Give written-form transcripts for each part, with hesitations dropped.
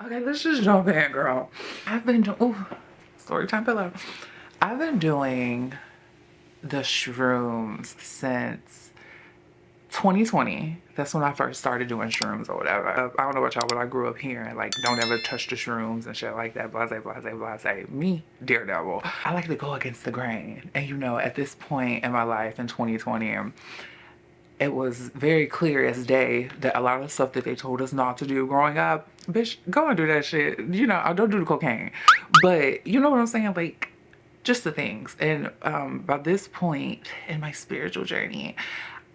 Okay, let's just jump in, girl. I've been doing, ooh, story time pillow. I've been doing the shrooms since 2020. That's when I first started doing shrooms or whatever. I don't know about y'all, but I grew up here and like, don't ever touch the shrooms and shit like that. Blase, blase, blase. Me, daredevil. I like to go against the grain. And you know, at this point in my life in 2020, it was very clear as day that a lot of stuff that they told us not to do growing up, bitch, go and do that shit. You know, I don't do the cocaine. But you know what I'm saying? Like, just the things. And by this point in my spiritual journey,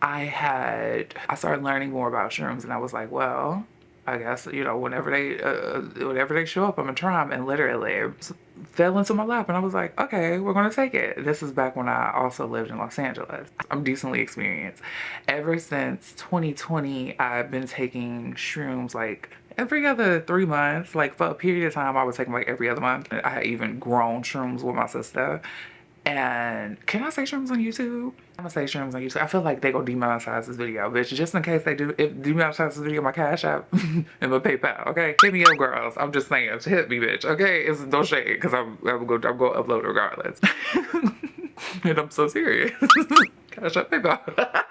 I started learning more about shrooms, and I was like, well, I guess, you know, whenever they show up, I'm gonna try them. And literally fell into my lap, and I was like, okay, we're gonna take it. This is back when I also lived in Los Angeles. I'm decently experienced. Ever since 2020, I've been taking shrooms like every other 3 months. Like for a period of time, I was taking like every other month. I had even grown shrooms with my sister. And can I say shrooms on YouTube? I'm gonna say shrooms on YouTube. I feel like they gonna demonetize this video, bitch. Just in case they do, if demonetize this video, my Cash App and my PayPal, okay? Hit me up, girls. I'm just saying, hit me, bitch, okay? It's no shade, because I'm gonna upload regardless. And I'm so serious. Cash App, PayPal.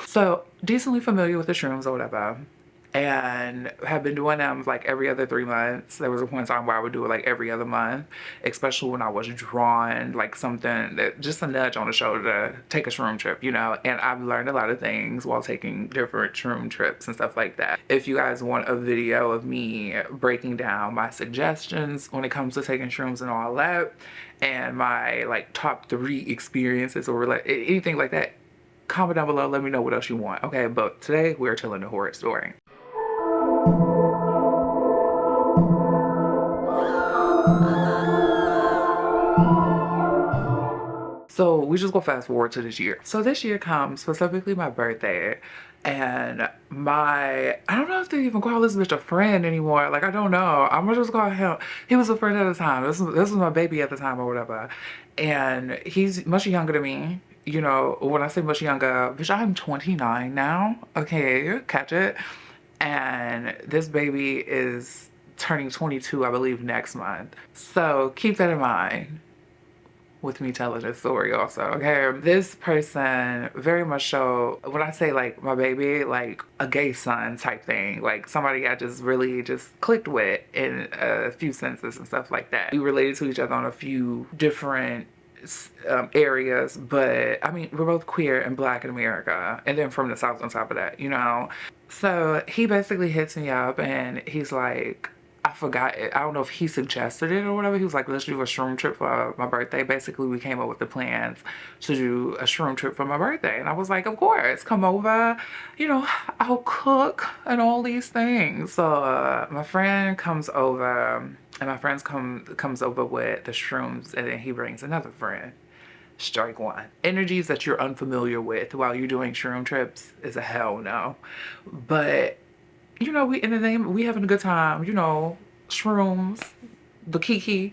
So, decently familiar with the shrooms or whatever, and have been doing them like every other 3 months. There was a point in time where I would do it like every other month, especially when I was drawn like something that just a nudge on the shoulder to take a shroom trip, you know. And I've learned a lot of things while taking different shroom trips and stuff like that. If you guys want a video of me breaking down my suggestions when it comes to taking shrooms and all that, and my like top 3 experiences or like anything like that, comment down below, let me know what else you want, okay? But today we're telling the horror story. So we just go fast forward to this year. So this year comes, specifically my birthday, and I don't know if they even call this bitch a friend anymore. Like, I don't know. I'm gonna just call him, he was a friend at the time. This was my baby at the time or whatever. And he's much younger than me. You know, when I say much younger, bitch, I'm 29 now. Okay, catch it. And this baby is turning 22, I believe, next month. So keep that in mind with me telling this story also, okay? This person very much so, when I say like my baby, like a gay son type thing, like somebody I just really just clicked with in a few senses and stuff like that. We related to each other on a few different areas, but I mean, we're both queer and black in America, and then from the South on top of that, you know? So he basically hits me up and he's like, I forgot it. I don't know if he suggested it or whatever. He was like, let's do a shroom trip for my birthday. Basically, we came up with the plans to do a shroom trip for my birthday. And I was like, of course, come over. You know, I'll cook and all these things. So my friend comes over, and my friend comes over with the shrooms, and then he brings another friend. Strike one. Energies that you're unfamiliar with while you're doing shroom trips is a hell no. But you know, we in the name, we having a good time, you know, shrooms, the kiki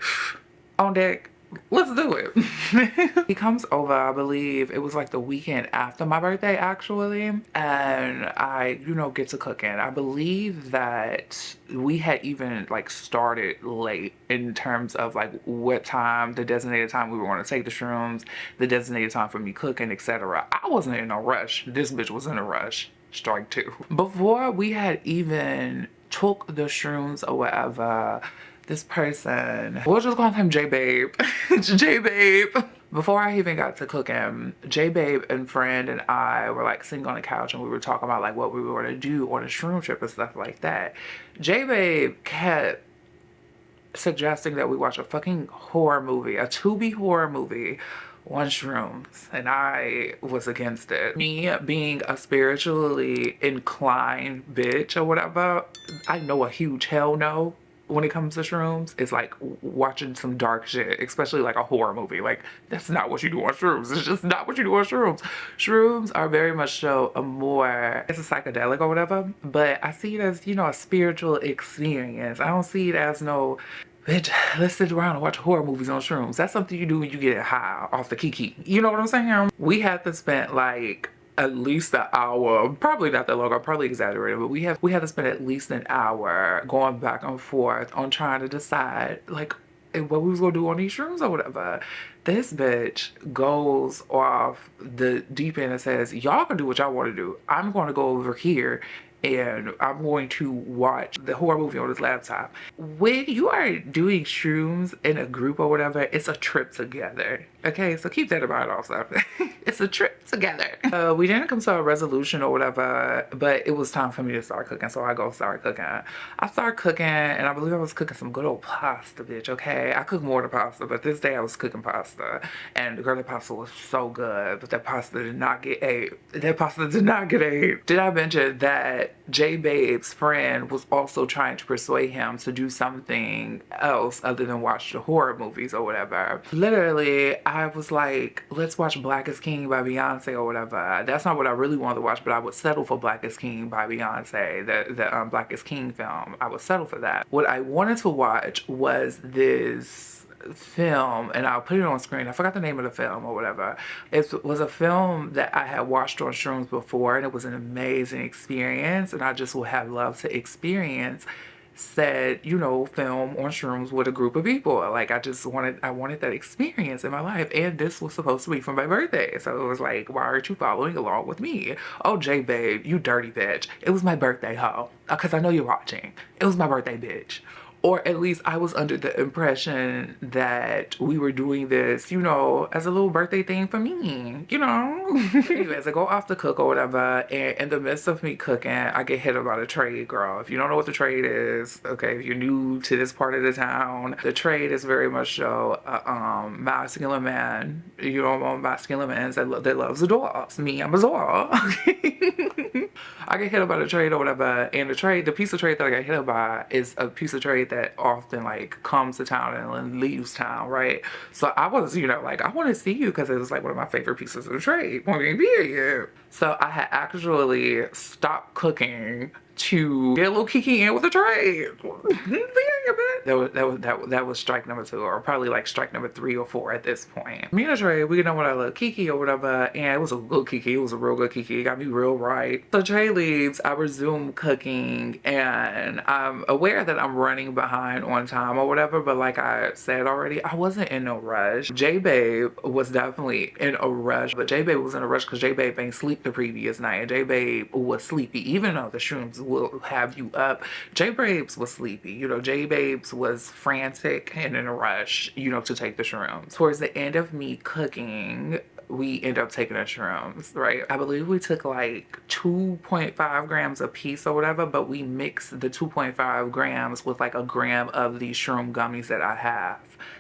on deck. Let's do it. He comes over, I believe it was like the weekend after my birthday actually, and I, you know, get to cooking. I believe that we had even like started late in terms of like what time, the designated time we were going to take the shrooms, the designated time for me cooking, etc. I wasn't in a rush. This bitch was in a rush. Strike 2. Before we had even took the shrooms or whatever, this person, we'll just call him J-Babe. J-Babe. Before I even got to cooking, J-Babe and friend and I were like sitting on the couch and we were talking about like what we were gonna do on a shroom trip and stuff like that. J-Babe kept suggesting that we watch a fucking horror movie, a Tubi horror movie on shrooms, and I was against it. Me being a spiritually inclined bitch or whatever, I know a huge hell no when it comes to shrooms. It's like watching some dark shit, especially like a horror movie. Like, that's not what you do on shrooms. It's just not what you do on shrooms. Shrooms are very much so it's a psychedelic or whatever, but I see it as, you know, a spiritual experience. I don't see it as no, bitch, let's sit around and watch horror movies on shrooms. That's something you do when you get high off the kiki. You know what I'm saying? We had to spend like at least an hour, probably not that long, I'm probably exaggerating, but we had to spend at least an hour going back and forth on trying to decide like what we was gonna do on these shrooms or whatever. This bitch goes off the deep end and says, y'all can do what y'all want to do. I'm going to go over here and I'm going to watch the horror movie on this laptop. When you are doing shrooms in a group or whatever, it's a trip together. Okay, so keep that in mind also. It's a trip together. We didn't come to a resolution or whatever, but it was time for me to start cooking, so I go start cooking. I started cooking, and I believe I was cooking some good old pasta, bitch, okay? I cook more than pasta, but this day I was cooking pasta, and the girl, that pasta was so good, but that pasta did not get ate. That pasta did not get ate. Did I mention that J Babe's friend was also trying to persuade him to do something else other than watch the horror movies or whatever? Literally, I was like, let's watch Black is King by Beyonce or whatever. That's not what I really wanted to watch, but I would settle for Black is King by Beyonce, the Black is King film. I would settle for that. What I wanted to watch was this film, and I'll put it on screen. I forgot the name of the film or whatever. It was a film that I had watched on Shrooms before, and it was an amazing experience, and I just would have loved to experience said, you know, film on shrooms with a group of people. Like I wanted that experience in my life, and this was supposed to be for my birthday. So it was like, why aren't you following along with me? Oh, J Babe, you dirty bitch. It was my birthday, ho. Because I know you're watching. It was my birthday, bitch. Or at least I was under the impression that we were doing this, you know, as a little birthday thing for me, you know. Anyways, I go off to cook or whatever, and in the midst of me cooking, I get hit about a trade, girl. If you don't know what the trade is, okay, if you're new to this part of the town, the trade is very much so masculine man, you know, masculine man that loves the dogs. Me, I'm a doll. I get hit about a trade or whatever, and the piece of trade that I got hit by is a piece of trade that often like comes to town and then leaves town, right? So I was, you know, like, I want to see you because it was like one of my favorite pieces of trade. Period. So I had actually stopped cooking to get a little kiki in with the trade. That was strike number 2, or probably like strike number 3 or 4 at this point. Me and the trade, we get on with our little kiki or whatever, and it was a good kiki. It was a real good kiki. It got me real right. So Trey leaves, I resume cooking, and I'm aware that I'm running behind on time or whatever, but like I said already, I wasn't in no rush. J Babe was definitely in a rush, but J Babe was in a rush because J Babe ain't sleep the previous night, and J Babe was sleepy, even though the shrooms will have you up. J Babes was sleepy, you know. J Babes was frantic and in a rush, you know, to take the shrooms. Towards the end of me cooking, we end up taking the shrooms, right? I believe we took like 2.5 grams a piece or whatever, but we mixed the 2.5 grams with like a gram of these shroom gummies that I have.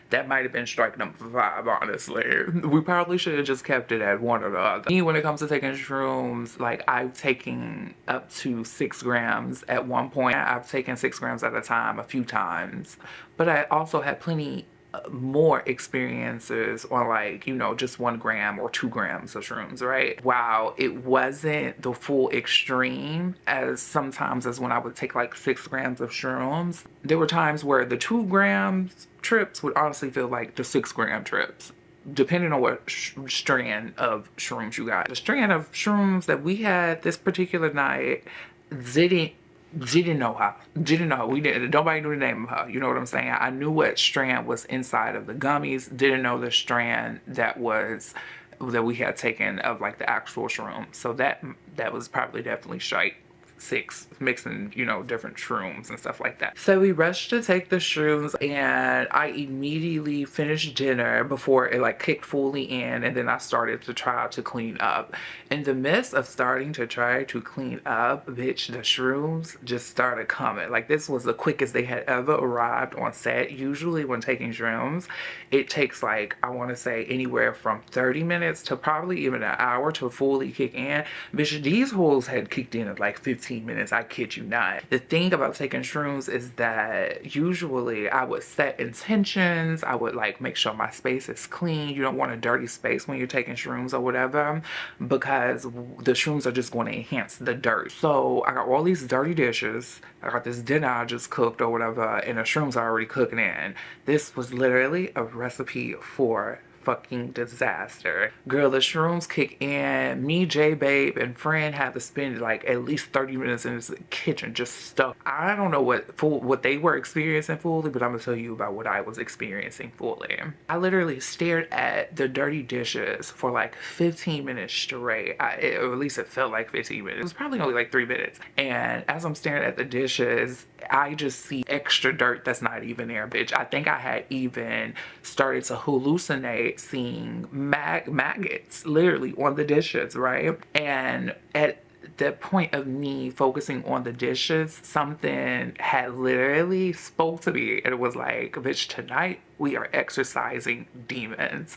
That might have been strike number 5, honestly. We probably should have just kept it at one or the other. Me, when it comes to taking shrooms, like I've taken up to 6 grams at one point. I've taken 6 grams at a time a few times, but I also had plenty more experiences on like, you know, just 1 gram or 2 grams of shrooms, right? Wow, it wasn't the full extreme as sometimes as when I would take like 6 grams of shrooms. There were times where the 2 grams trips would honestly feel like the 6 gram trips, depending on what strand of shrooms you got. The strand of shrooms that we had this particular night didn't know her. We didn't. Nobody knew the name of her. You know what I'm saying? I knew what strand was inside of the gummies. Didn't know the strand that we had taken of like the actual shroom. So that was probably definitely strike 6, mixing, you know, different shrooms and stuff like that. So we rushed to take the shrooms, and I immediately finished dinner before it like kicked fully in, and then I started to try to clean up. In the midst of starting to try to clean up, bitch, the shrooms just started coming. Like, this was the quickest they had ever arrived on set. Usually when taking shrooms, it takes like, I want to say anywhere from 30 minutes to probably even an hour to fully kick in. Bitch, these holes had kicked in at like 15 minutes, I kid you not. The thing about taking shrooms is that usually I would set intentions. I would like make sure my space is clean. You don't want a dirty space when you're taking shrooms or whatever, because the shrooms are just going to enhance the dirt. So I got all these dirty dishes. I got this dinner I just cooked or whatever, and the shrooms are already cooking in. This was literally a recipe for fucking disaster. Girl, the shrooms kick in. Me, J Babe, and friend had to spend like at least 30 minutes in this kitchen just stuck. I don't know what they were experiencing fully, but I'm gonna tell you about what I was experiencing fully. I literally stared at the dirty dishes for like 15 minutes straight. Or at least it felt like 15 minutes. It was probably only like 3 minutes. And as I'm staring at the dishes, I just see extra dirt that's not even there, bitch. I think I had even started to hallucinate seeing maggots literally on the dishes, right? And at the point of me focusing on the dishes, something had literally spoke to me, and it was like, bitch, tonight we are exercising demons.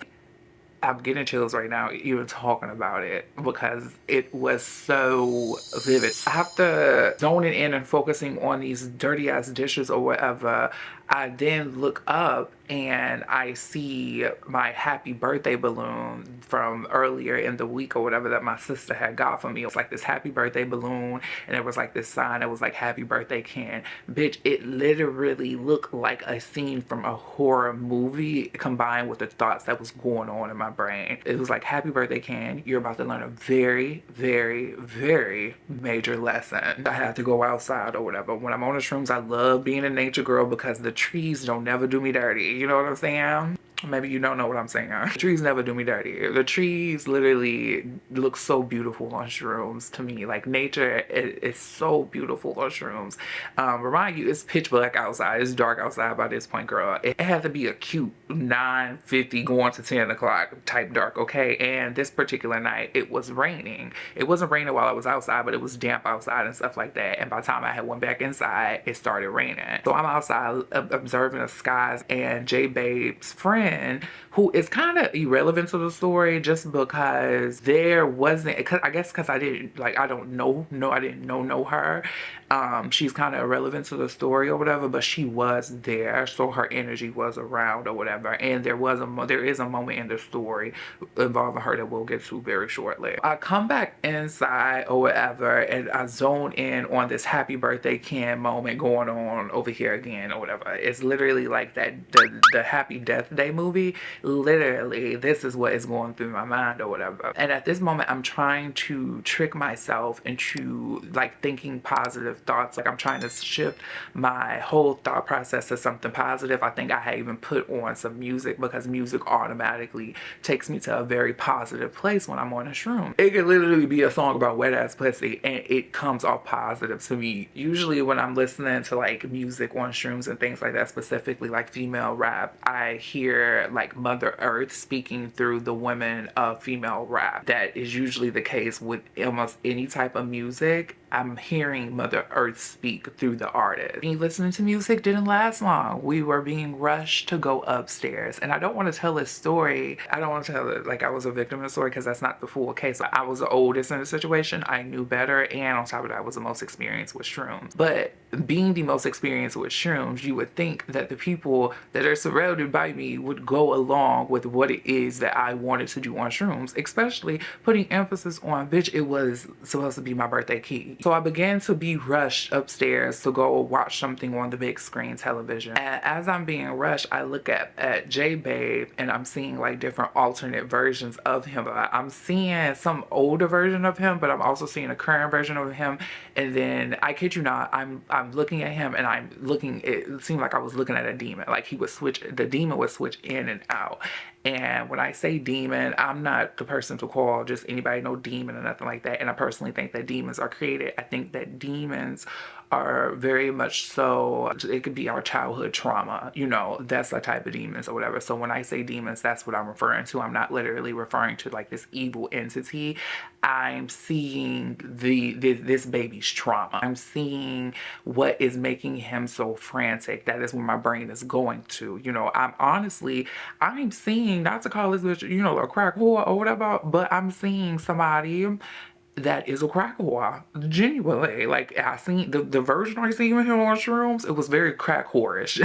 I'm getting chills right now even talking about it because it was so vivid. After zoning in and focusing on these dirty ass dishes or whatever, I then look up and I see my happy birthday balloon from earlier in the week or whatever that my sister had got for me. It was like this happy birthday balloon, and it was like this sign that was like happy birthday Ken. Bitch, it literally looked like a scene from a horror movie combined with the thoughts that was going on in my brain. It was like, happy birthday Ken, you're about to learn a very, very, very major lesson. I had to go outside or whatever. When I'm on the shrooms, I love being a nature girl because the trees don't never do me dirty. You know what I'm saying? Maybe you don't know what I'm saying. The trees never do me dirty. The trees literally look so beautiful on shrooms to me. Like, nature is so beautiful on shrooms. Remind you, it's pitch black outside. It's dark outside by this point, girl. It had to be a cute 9:50 going to 10 o'clock type dark, okay? And this particular night, it was raining. It wasn't raining while I was outside, but it was damp outside and stuff like that. And by the time I had went back inside, it started raining. So I'm outside observing the skies, and J Babe's friend, who is kind of irrelevant to the story just because there wasn't, I guess because I didn't know her. She's kind of irrelevant to the story or whatever, but she was there, so her energy was around or whatever. And there is a moment in the story involving her that we'll get to very shortly. I come back inside or whatever, and I zone in on this happy birthday Ken moment going on over here again or whatever. It's literally like that the Happy Death Day movie. Literally, this is what is going through my mind or whatever. And at this moment, I'm trying to trick myself into like thinking positive thoughts. Like, I'm trying to shift my whole thought process to something positive. I think I had even put on some music because music automatically takes me to a very positive place when I'm on a shroom. It could literally be a song about wet ass pussy and it comes off positive to me. Usually when I'm listening to like music on shrooms and things like that, specifically like female rap, I hear like Mother Earth speaking through the women of female rap. That is usually the case with almost any type of music. I'm hearing Mother Earth speak through the artist. Me listening to music didn't last long. We were being rushed to go upstairs. And I don't want to tell this story. I don't want to tell it like I was a victim of the story because that's not the full case. I was the oldest in the situation. I knew better. And on top of that, I was the most experienced with shrooms. But being the most experienced with shrooms, you would think that the people that are surrounded by me would go along with what it is that I wanted to do on shrooms, especially putting emphasis on, bitch, it was supposed to be my birthday key. So I began to be rushed upstairs to go watch something on the big screen television. And as I'm being rushed, I look at J Babe and I'm seeing like different alternate versions of him. I'm seeing some older version of him, but I'm also seeing a current version of him. And then, I kid you not, I'm looking at him and it seemed like I was looking at a demon. Like the demon would switch in and out. And when I say demon, I'm not the person to call just anybody no demon or nothing like that. And I personally think that demons are created. I think that demons are very much so, it could be our childhood trauma, you know, that's the type of demons or whatever. So when I say demons, that's what I'm referring to. I'm not literally referring to like this evil entity. I'm seeing this baby's trauma. I'm seeing what is making him so frantic. That is where my brain is going to. You know, I'm seeing, not to call this bitch, you know, a crack whore or whatever, but I'm seeing somebody that is a crack whore. Genuinely. Like, I seen the version I seen with him on shrooms, it was very crack whorish.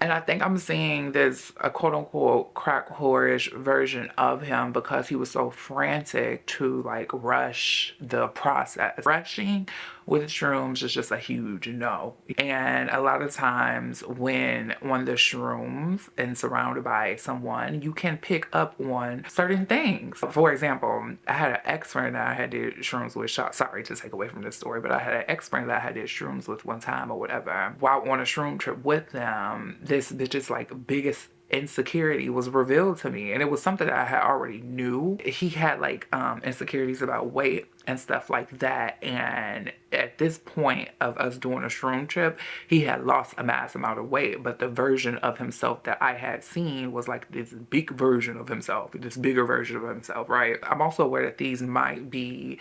And I think I'm seeing this a quote unquote crack whorish version of him because he was so frantic to like rush the process. Rushing with shrooms, it's just a huge no. And a lot of times when on the shrooms and surrounded by someone, you can pick up on certain things. For example, I had an ex-friend that I had did shrooms with. Sorry to take away from this story, but I had an ex-friend that I had did shrooms with one time or whatever. While on a shroom trip with them, this bitch's like biggest insecurity was revealed to me, and it was something that I had already knew. He had like insecurities about weight and stuff like that, and at this point of us doing a shroom trip, he had lost a mass amount of weight, but the version of himself that I had seen was like this big version of himself, this bigger version of himself, right? I'm also aware that these might be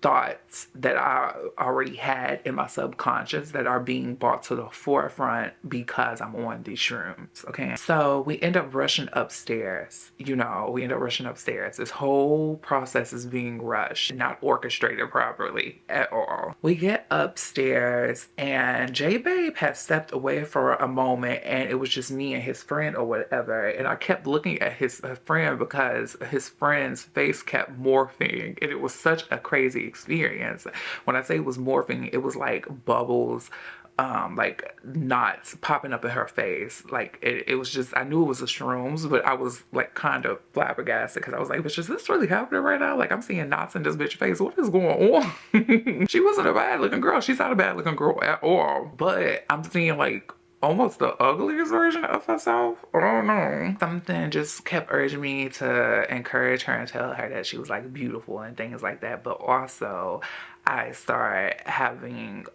thoughts that I already had in my subconscious that are being brought to the forefront because I'm on these shrooms, okay? So we end up rushing upstairs, This whole process is being rushed, not orchestrated properly at all. We get upstairs and J-Babe had stepped away for a moment and it was just me and his friend or whatever. And I kept looking at his friend because his friend's face kept morphing and it was such a crazy experience. When I say it was morphing, it was like bubbles, like knots popping up in her face. Like it was just, I knew it was the shrooms, but I was like kind of flabbergasted because I was like, bitch, is this really happening right now? Like I'm seeing knots in this bitch's face. What is going on? She wasn't a bad looking girl. She's not a bad looking girl at all. But I'm seeing like almost the ugliest version of herself. I don't know. Something just kept urging me to encourage her and tell her that she was like beautiful and things like that. But also I started having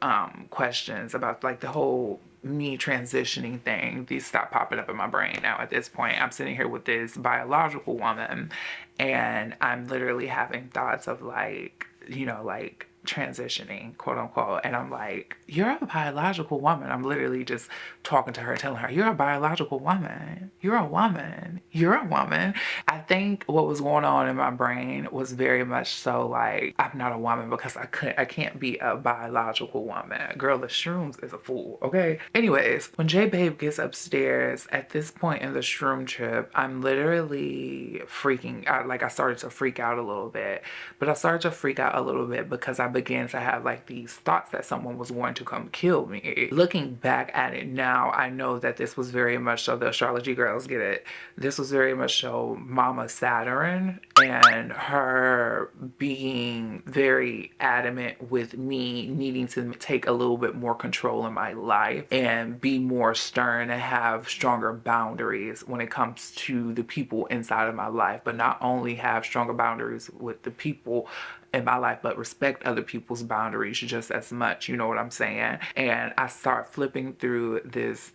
questions about like the whole me transitioning thing. These stopped popping up in my brain. Now at this point I'm sitting here with this biological woman and I'm literally having thoughts of like, like transitioning, quote unquote, and I'm like, you're a biological woman. I'm literally just talking to her, telling her, you're a biological woman. You're a woman. You're a woman. I think what was going on in my brain was very much so like, I'm not a woman because I can't be a biological woman. Girl, the shrooms is a fool, okay? Anyways, when J-Babe gets upstairs, at this point in the shroom trip, I'm literally freaking out. Like I started to freak out a little bit, but I started to freak out a little bit because I began to have like these thoughts that someone was going to come kill me. Looking back at it now, I know that this was very much so, the astrology girls get it, this was very much so Mama Saturn and her being very adamant with me needing to take a little bit more control in my life and be more stern and have stronger boundaries when it comes to the people inside of my life, but not only have stronger boundaries with the people in my life, but respect other people's boundaries just as much, you know what I'm saying? And I start flipping through this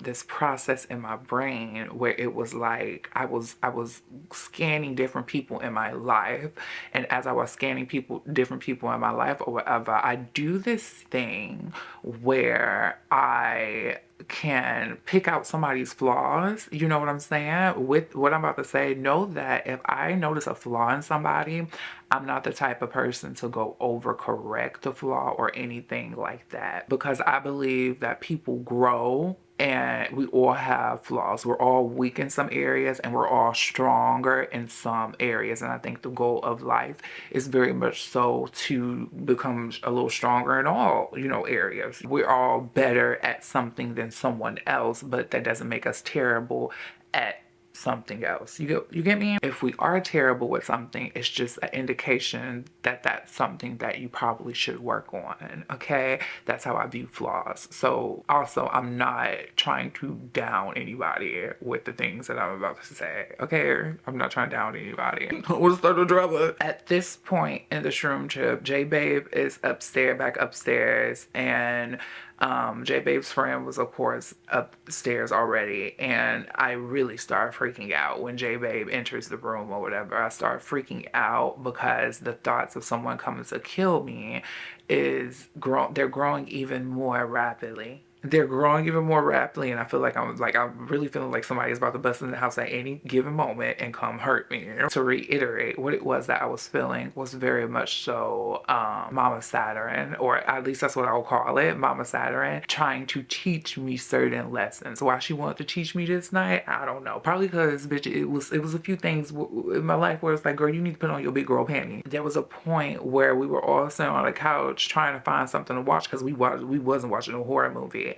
this process in my brain where it was like I was scanning different people in my life, and as I was scanning different people in my life or whatever, I do this thing where I can pick out somebody's flaws, you know what I'm saying? With what I'm about to say, know that if I notice a flaw in somebody, I'm not the type of person to go overcorrect the flaw or anything like that, because I believe that people grow and we all have flaws. We're all weak in some areas and we're all stronger in some areas. And I think the goal of life is very much so to become a little stronger in all, areas. We're all better at something than someone else, but that doesn't make us terrible at something else. You get me? If we are terrible with something, it's just an indication that that's something that you probably should work on, okay? That's how I view flaws. So also, I'm not trying to down anybody with the things that I'm about to say, okay? I'm not trying to down anybody. We'll start the drama. At this point in the shroom trip, J-Babe is back upstairs, and J-Babe's friend was of course upstairs already, and I really started freaking out when J-Babe enters the room or whatever. I started freaking out because the thoughts of someone coming to kill me they're growing even more rapidly. they're growing even more rapidly, and I feel like I'm really feeling like somebody is about to bust in the house at any given moment and come hurt me. To reiterate, what it was that I was feeling was very much so Mama Saturn, or at least that's what I'll call it, Mama Saturn, trying to teach me certain lessons. Why she wanted to teach me this night, I don't know. Probably because, bitch, it was a few things in my life where it's like, girl, you need to put on your big girl panties. There was a point where we were all sitting on the couch trying to find something to watch because we wasn't watching a horror movie.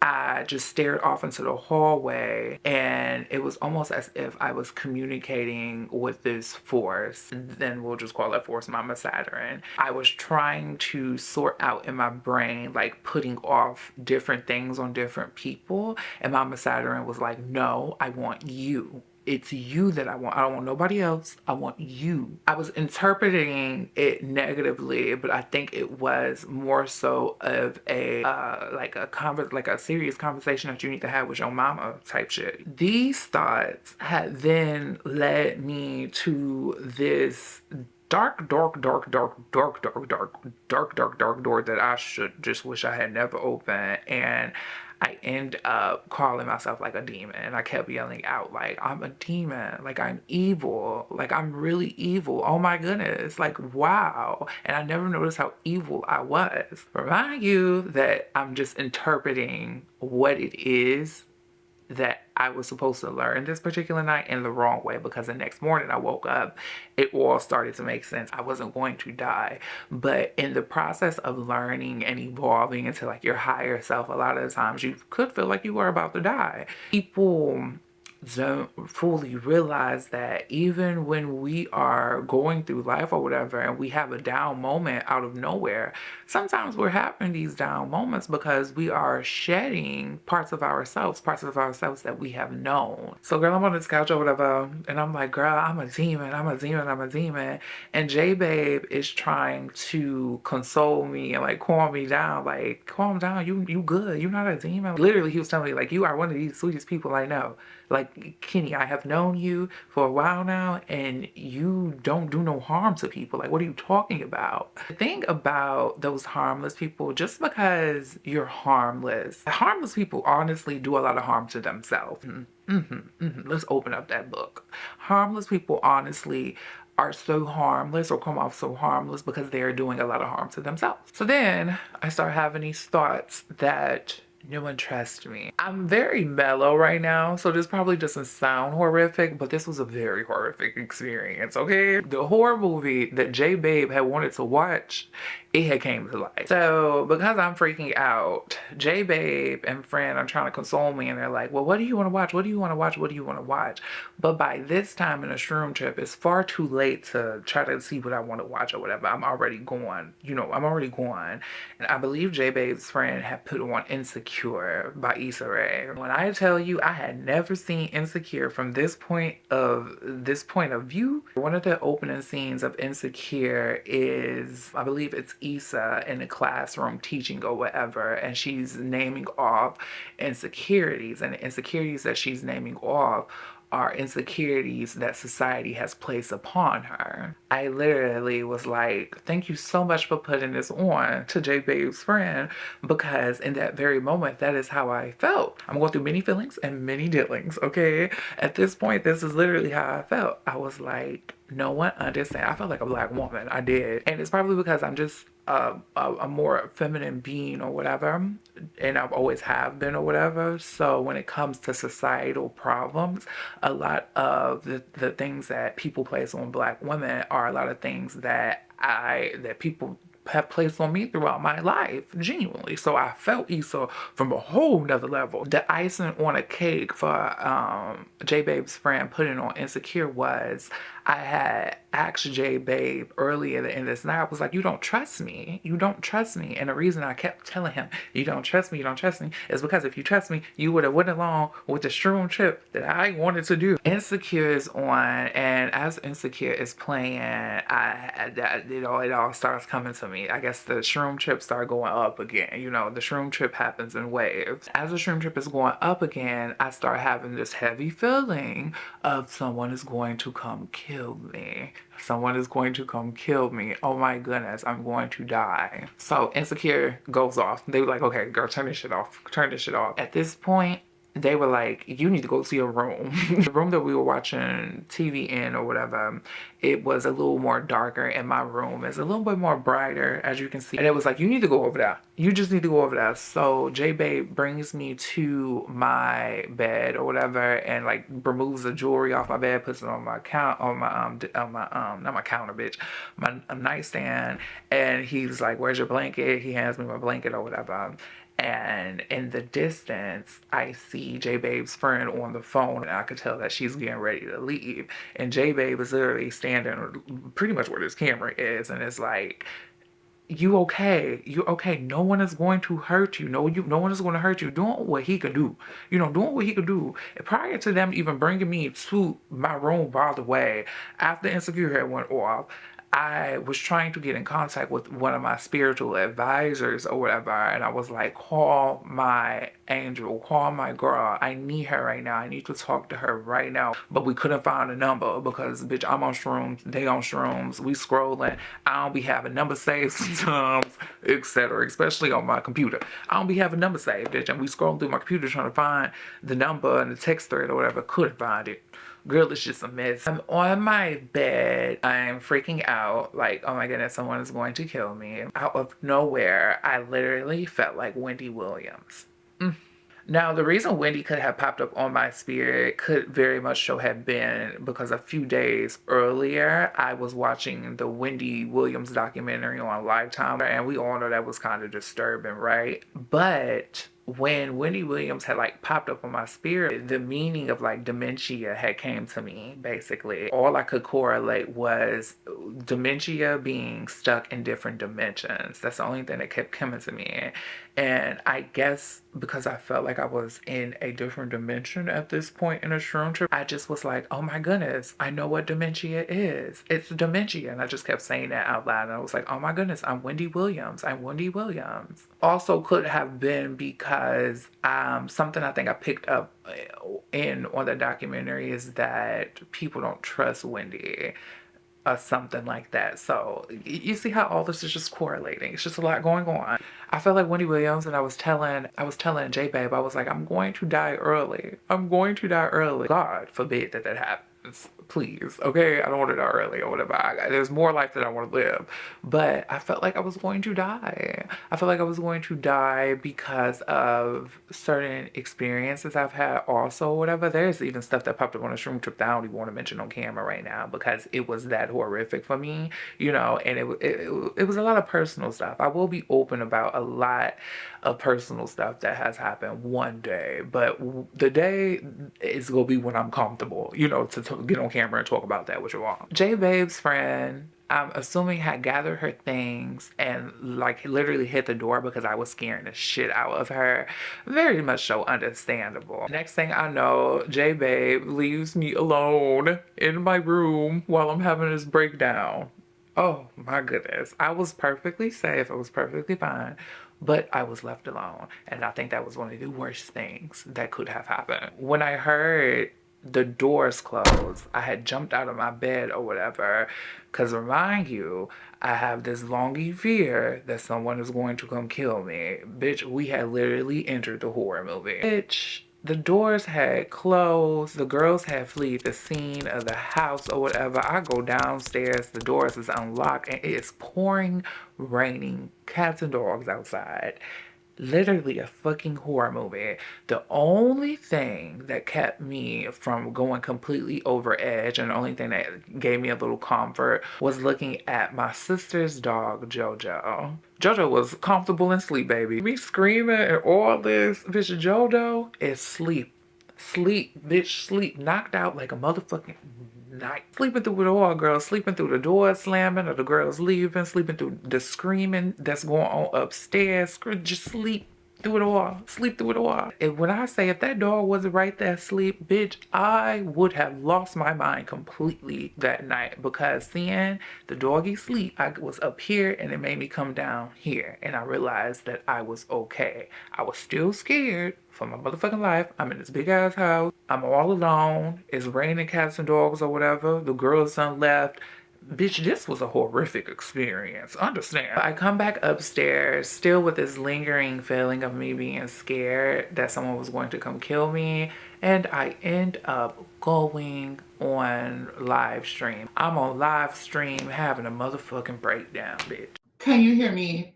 I just stared off into the hallway, and it was almost as if I was communicating with this force. Then we'll just call it Force Mama Saturn. I was trying to sort out in my brain, like putting off different things on different people. And Mama Saturn was like, no, I want you. It's you that I want. I don't want nobody else. I want you. I was interpreting it negatively, but I think it was more so of a like a serious conversation that you need to have with your mama type shit. These thoughts had then led me to this dark door that I should just wish I had never opened. And I end up calling myself like a demon, and I kept yelling out like, I'm a demon, like I'm evil, like I'm really evil, oh my goodness, like wow. And I never noticed how evil I was. Remind you that I'm just interpreting what it is that I was supposed to learn this particular night in the wrong way, because the next morning I woke up, it all started to make sense. I wasn't going to die. But in the process of learning and evolving into like your higher self, a lot of the times you could feel like you were about to die. People don't fully realize that even when we are going through life or whatever and we have a down moment out of nowhere, sometimes we're having these down moments because we are shedding parts of ourselves that we have known. So girl, I'm on this couch or whatever, and I'm like, girl, I'm a demon, I'm a demon, I'm a demon. And J Babe is trying to console me and like calm me down, like, calm down, you good, you're not a demon. Literally, he was telling me like, you are one of the sweetest people I know. Like, Kenny, I have known you for a while now, and you don't do no harm to people. Like, what are you talking about? The thing about those harmless people, just because you're harmless people honestly do a lot of harm to themselves. Let's open up that book. Harmless people honestly are so harmless or come off so harmless because they're doing a lot of harm to themselves. So then I start having these thoughts that no one trusts me. I'm very mellow right now, so this probably doesn't sound horrific, but this was a very horrific experience, okay? The horror movie that J Babe had wanted to watch, it had came to life. So because I'm freaking out, J Babe and friend are trying to console me, and they're like, well, what do you want to watch? What do you want to watch? What do you want to watch? But by this time in a Shroom Trip, it's far too late to try to see what I want to watch or whatever. I'm already gone. I'm already gone. And I believe J Babe's friend had put on Insecure by Issa Rae. When I tell you I had never seen Insecure from this point of view, one of the opening scenes of Insecure is, I believe it's Issa in the classroom teaching or whatever, and she's naming off insecurities, and the insecurities that she's naming off are insecurities that society has placed upon her. I literally was like, thank you so much for putting this on to J Babe's friend, because in that very moment, that is how I felt. I'm going through many feelings and many dealings, okay? At this point, this is literally how I felt. I was like, no one understands. I felt like a black woman. I did. And it's probably because I'm just a more feminine being or whatever, and I've always have been or whatever. So when it comes to societal problems, a lot of the things that people place on black women are a lot of things that people have placed on me throughout my life, genuinely. So I felt Issa from a whole nother level. The icing on a cake for J Babe's friend putting on Insecure was, I had asked J Babe earlier in this night, I was like, you don't trust me. You don't trust me. And the reason I kept telling him, you don't trust me, is because if you trust me, you would have went along with the Shroom Trip that I wanted to do. Insecure is on, and as Insecure is playing, it all starts coming to me. I guess the Shroom Trip started going up again. The Shroom Trip happens in waves. As the Shroom Trip is going up again, I start having this heavy feeling of someone is going to come kill me. Someone is going to come kill me. Oh my goodness, I'm going to die. So Insecure goes off. They were like, okay, girl, turn this shit off. Turn this shit off. At this point, they were like, you need to go to your room. The room that we were watching TV in or whatever, it was a little more darker, and my room is a little bit more brighter, as you can see. And it was like, you need to go over there. You just need to go over there. So J Babe brings me to my bed or whatever, and like removes the jewelry off my bed, puts it on my not my counter, bitch, my nightstand, and he's like, where's your blanket? He hands me my blanket or whatever. And in the distance, I see J Babe's friend on the phone, and I could tell that she's getting ready to leave. And J Babe is literally standing pretty much where this camera is, and it's like, you okay? You okay? No one is going to hurt you. No one is going to hurt you. Doing what he could do. Doing what he could do. Prior to them even bringing me to my room, by the way, after Insecure had went off, I was trying to get in contact with one of my spiritual advisors or whatever, and I was like, call my angel, call my girl. I need her right now. I need to talk to her right now. But we couldn't find a number because, bitch, I'm on shrooms, they on shrooms, we scrolling. I don't be having number saved sometimes, etc., especially on my computer. I don't be having number saved, bitch, and we scrolling through my computer trying to find the number and the text thread or whatever. Couldn't find it. Girl, it's just a mess. I'm on my bed. I'm freaking out. Like, oh my goodness, someone is going to kill me. Out of nowhere, I literally felt like Wendy Williams. Now, the reason Wendy could have popped up on my spirit could very much so have been because a few days earlier, I was watching the Wendy Williams documentary on Lifetime, and we all know that was kind of disturbing, right? But when Wendy Williams had like popped up on my spirit, the meaning of like dementia had came to me, basically. All I could correlate was dementia being stuck in different dimensions. That's the only thing that kept coming to me. And I guess because I felt like I was in a different dimension at this point in a shroom trip, I just was like, oh my goodness, I know what dementia is. It's dementia. And I just kept saying that out loud. And I was like, oh my goodness, I'm Wendy Williams. I'm Wendy Williams. Also could have been because something I think I picked up on the documentary is that people don't trust Wendy or something like that. So you see how all this is just correlating. It's just a lot going on. I felt like Wendy Williams, and I was telling J Babe, I was like, I'm going to die early. I'm going to die early. God forbid that happens. Please, okay? I don't want to die early or whatever. There's more life that I want to live. But I felt like I was going to die. I felt like I was going to die because of certain experiences I've had also, whatever. There's even stuff that popped up on a shroom trip that I don't even want to mention on camera right now because it was that horrific for me, and it was a lot of personal stuff. I will be open about a lot of personal stuff that has happened one day, but the day is gonna be when I'm comfortable, to get on camera and talk about that with you all. J Babe's friend, I'm assuming, had gathered her things and like literally hit the door because I was scaring the shit out of her. Very much so understandable. Next thing I know, J Babe leaves me alone in my room while I'm having this breakdown. Oh my goodness. I was perfectly safe. I was perfectly fine. But I was left alone. And I think that was one of the worst things that could have happened. When I heard the doors close, I had jumped out of my bed or whatever. Because remind you, I have this longing fear that someone is going to come kill me. Bitch, we had literally entered the horror movie. Bitch. The doors had closed. The girls had fled the scene of the house or whatever. I go downstairs. The doors is unlocked and it is pouring, raining, cats and dogs outside. Literally a fucking horror movie. The only thing that kept me from going completely over edge and the only thing that gave me a little comfort was looking at my sister's dog, Jojo. Jojo was comfortable in sleep, baby. Me screaming and all this, bitch, Jojo is sleep. Sleep, bitch, sleep. Knocked out like a motherfucking night. Sleeping through it all, girl. Sleeping through the door slamming or the girls leaving. Sleeping through the screaming that's going on upstairs. Just sleep through it all. Sleep through it all. And when I say if that dog wasn't right there asleep, bitch, I would have lost my mind completely that night because seeing the doggy sleep, I was up here and it made me come down here. And I realized that I was okay. I was still scared for my motherfucking life. I'm in this big ass house. I'm all alone. It's raining cats and dogs or whatever. The girl's son left. Bitch, this was a horrific experience. Understand? I come back upstairs, still with this lingering feeling of me being scared that someone was going to come kill me. And I end up going on live stream. I'm on live stream having a motherfucking breakdown, bitch. Can you hear me?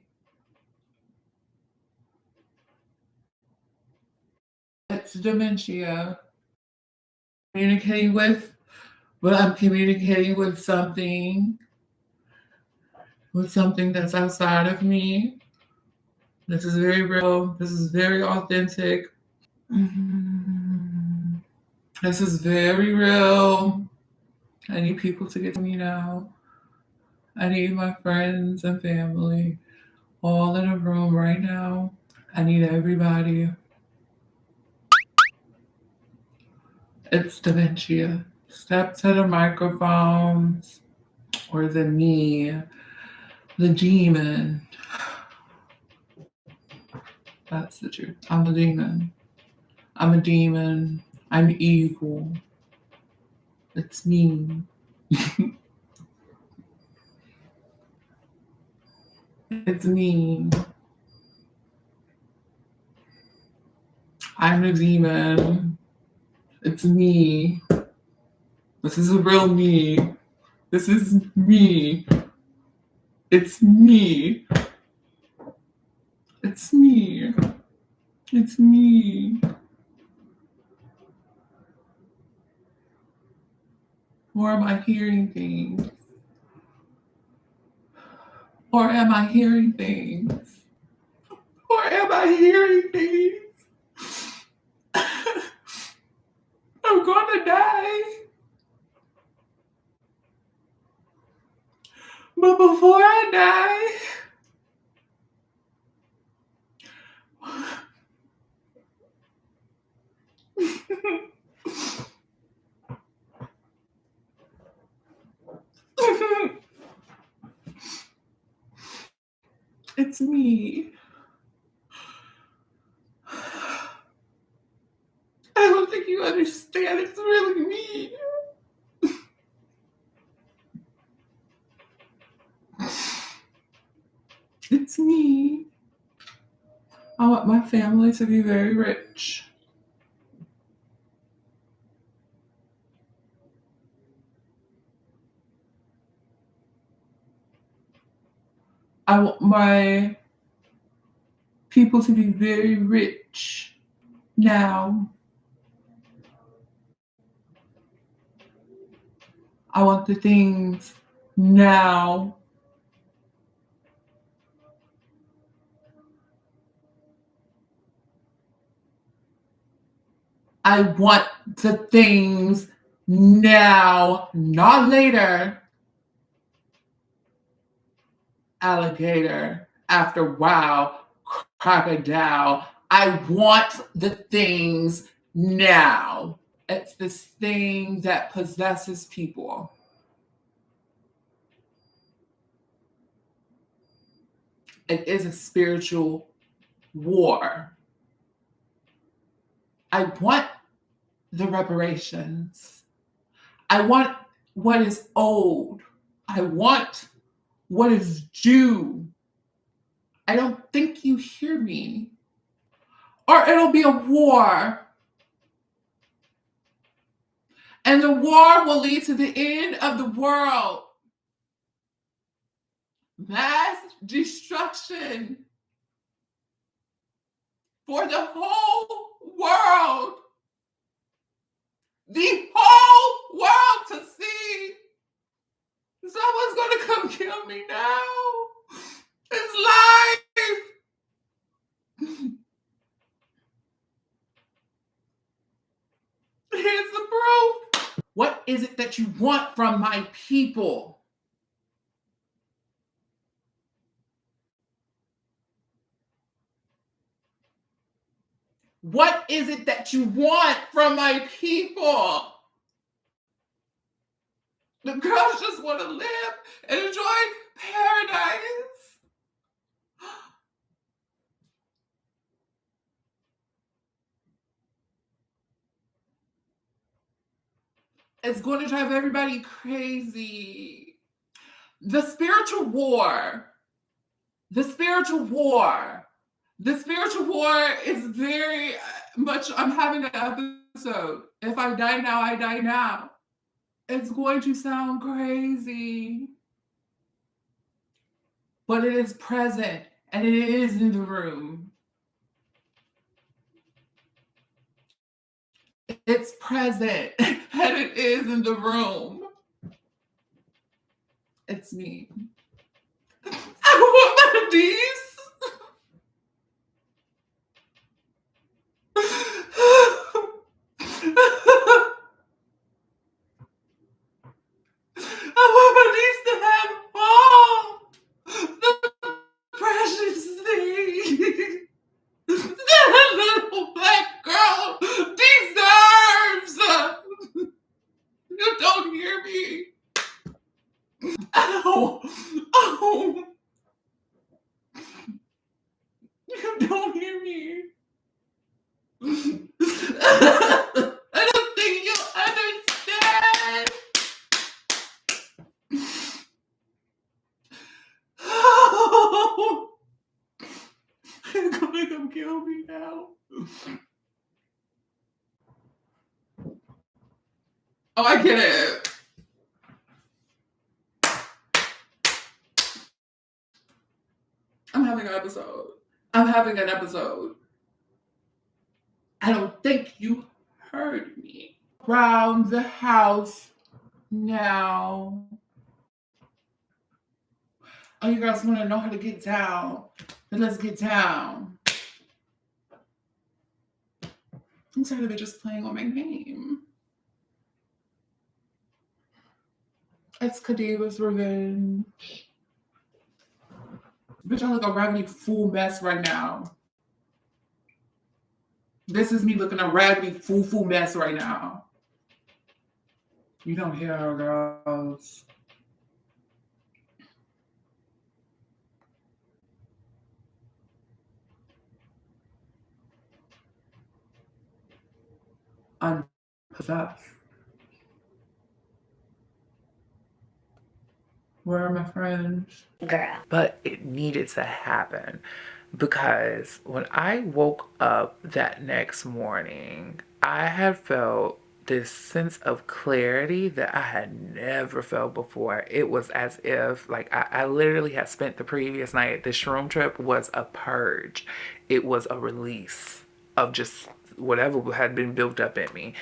It's dementia. Communicating with, but I'm communicating with something that's outside of me. This is very real. This is very authentic. This is very real. I need people to get to me now. I need my friends and family all in a room right now. I need everybody. It's dementia. Step to the microphones or the me, the demon. That's the truth. I'm a demon. I'm a demon. I'm evil. It's me. It's me. I'm a demon. It's me. This is a real me. This is me. It's me. It's me. It's me. Or am I hearing things? Or am I hearing things? Or am I hearing things? I'm gonna die. But before I die, it's me. I don't think you understand. It's really me. It's me. I want my family to be very rich. I want my people to be very rich now. I want the things now. I want the things now, not later. Alligator, after wow, crocodile. I want the things now. It's this thing that possesses people. It is a spiritual war. I want the reparations. I want what is owed. I want what is due. I don't think you hear me. Or it'll be a war. And the war will lead to the end of the world. Mass destruction for the whole world. The whole world to see. Someone's going to come kill me now. It's life. Here's the proof. What is it that you want from my people? What is it that you want from my people? The girls just want to live and enjoy paradise. It's going to drive everybody crazy. The spiritual war. The spiritual war. The spiritual war is very much, I'm having an episode. If I die now, I die now. It's going to sound crazy, but it is present and it is in the room. It's present and it is in the room. It's me. I want my D's. I want my niece to have all the precious things that a little black girl deserves. You don't hear me. Oh, you don't hear me. I don't think you understand. Oh, you're gonna come kill me now. Oh, I get it. I'm having an episode. I'm having an episode. I don't think you heard me. Around the house now. Oh, you guys want to know how to get down? Then let's get down. I'm tired of it just playing on my name. It's Kadiva's revenge. Bitch, I look a raggedy fool mess right now. This is me looking a raggedy fool mess right now. You don't hear her, girls. I'm possessed. Where are my friends? Girl. But it needed to happen because when I woke up that next morning, I had felt this sense of clarity that I had never felt before. It was as if, like, I literally had spent the previous night, the Shroom trip was a purge. It was a release of just whatever had been built up in me.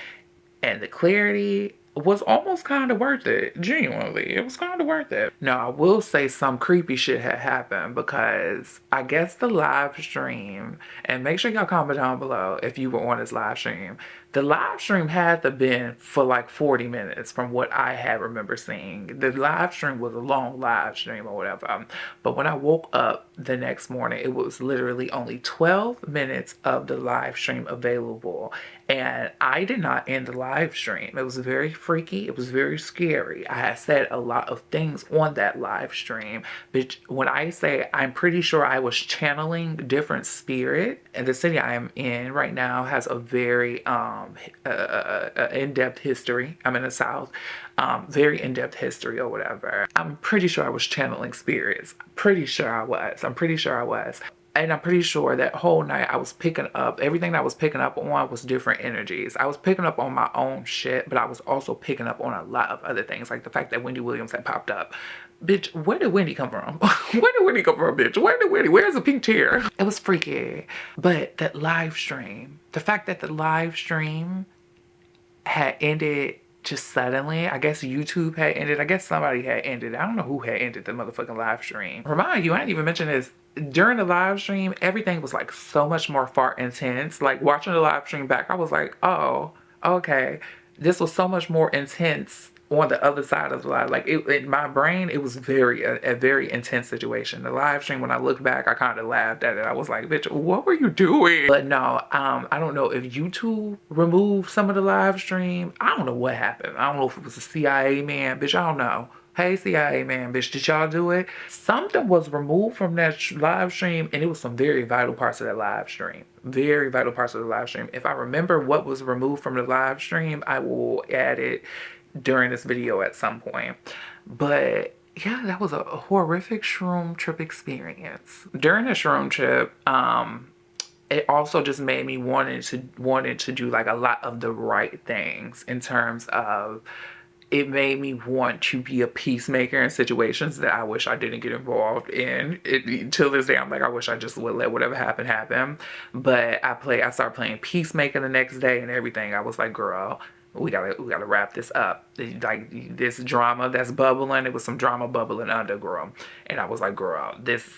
And the clarity was almost kind of worth it. Genuinely, it was kind of worth it. Now, I will say some creepy shit had happened because I guess the live stream, and make sure y'all comment down below if you were on this live stream. The live stream had to been for like 40 minutes from what I had remember seeing. The live stream was a long live stream or whatever. But when I woke up the next morning, it was literally only 12 minutes of the live stream available. And I did not end the live stream. It was very freaky. It was very scary. I had said a lot of things on that live stream. But when I say I'm pretty sure I was channeling different spirit, and the city I am in right now has a very in-depth history. I'm in the South. Very in-depth history or whatever. I'm pretty sure I was channeling spirits. Pretty sure I was. I'm pretty sure I was. And I'm pretty sure that whole night I was picking up, everything that I was picking up on was different energies. I was picking up on my own shit, but I was also picking up on a lot of other things, like the fact that Wendy Williams had popped up. Bitch, where did Wendy come from? Where did Wendy come from, bitch? Where's the pink chair? It was freaky. But that live stream, the fact that the live stream had ended just suddenly. I guess YouTube had ended. I guess somebody had ended. I don't know who had ended the motherfucking live stream. Remind you, I didn't even mention this. During the live stream, everything was like so much more far intense. Like watching the live stream back, I was like, oh, okay. This was so much more intense on the other side of the live. Like in my brain, it was a very intense situation. The live stream, when I look back, I kind of laughed at it. I was like, bitch, what were you doing? But no, I don't know if YouTube removed some of the live stream. I don't know what happened. I don't know if it was a CIA man, bitch. I don't know. Hey, CIA man, bitch, did y'all do it? Something was removed from that live stream, and it was some very vital parts of that live stream. Very vital parts of the live stream. If I remember what was removed from the live stream, I will add it during this video at some point. But yeah, that was a horrific shroom trip experience. During the shroom trip, it also just made me wanted to do like a lot of the right things in terms of it made me want to be a peacemaker in situations that I wish I didn't get involved in. Till this day, I'm like, I wish I just would let whatever happen happen. But I started playing peacemaker the next day and everything. I was like, girl, we gotta wrap this up. Like this drama that's bubbling, it was some drama bubbling under, girl. And I was like, girl, this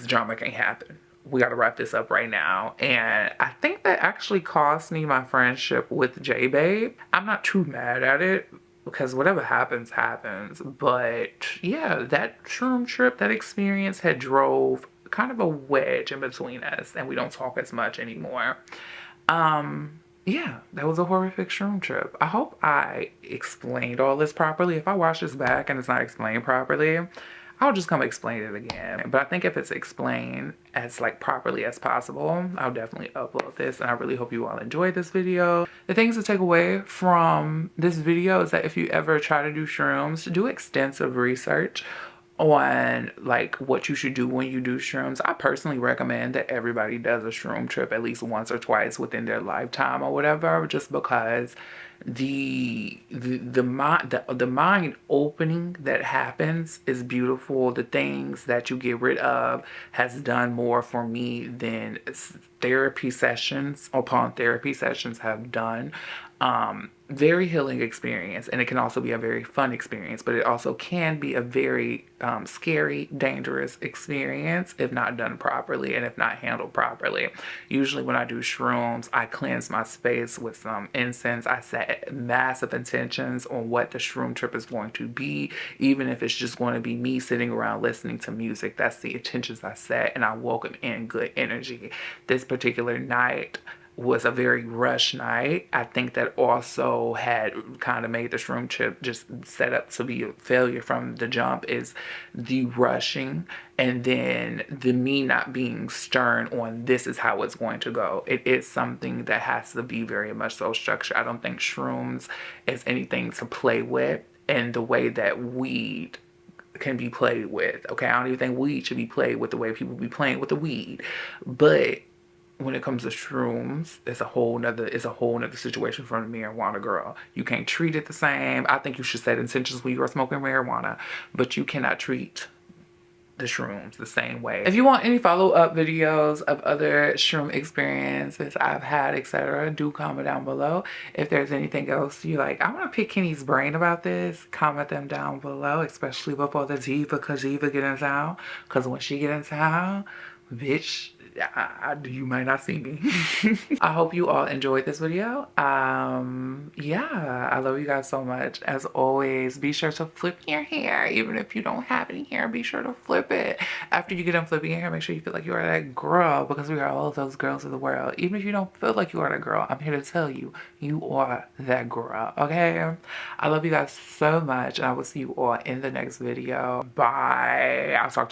drama can't happen. We got to wrap this up right now. And I think that actually cost me my friendship with J Babe. I'm not too mad at it because whatever happens, happens. But yeah, that shroom trip, that experience had drove kind of a wedge in between us, and we don't talk as much anymore. Yeah, that was a horrific shroom trip. I hope I explained all this properly. If I watch this back and it's not explained properly, I'll just come explain it again. But I think if it's explained as like properly as possible, I'll definitely upload this. And I really hope you all enjoyed this video. The things to take away from this video is that if you ever try to do shrooms, do extensive research on like what you should do when you do shrooms. I personally recommend that everybody does a shroom trip at least once or twice within their lifetime or whatever, just because the mind opening that happens is beautiful. The things that you get rid of has done more for me than therapy sessions upon therapy sessions have done. Very healing experience, and it can also be a very fun experience, but it also can be a very scary, dangerous experience if not done properly and if not handled properly. Usually when I do shrooms, I cleanse my space with some incense. I set massive intentions on what the shroom trip is going to be, even if it's just going to be me sitting around listening to music. That's the intentions I set, and I welcome in good energy. This particular night was a very rushed night. I think that also had kind of made the shroom trip just set up to be a failure from the jump, is the rushing and then the me not being stern on this is how it's going to go. It is something that has to be very much so structured. I don't think shrooms is anything to play with in the way that weed can be played with. Okay, I don't even think weed should be played with the way people be playing with the weed. But when it comes to shrooms, it's a whole nother situation from the marijuana, girl. You can't treat it the same. I think you should set intentions when you are smoking marijuana, but you cannot treat the shrooms the same way. If you want any follow-up videos of other shroom experiences I've had, etc., do comment down below. If there's anything else you like, I want to pick Kenny's brain about this, comment them down below, especially before the Diva Kajiva get in town, because when she get in town, bitch, you might not see me. I hope you all enjoyed this video. Yeah, I love you guys so much. As always, be sure to flip your hair. Even if you don't have any hair, be sure to flip it. After you get done flipping your hair, make sure you feel like you are that girl, because we are all of those girls of the world. Even if you don't feel like you are that girl, I'm here to tell you, you are that girl, okay? I love you guys so much, and I will see you all in the next video. Bye. I'll talk to you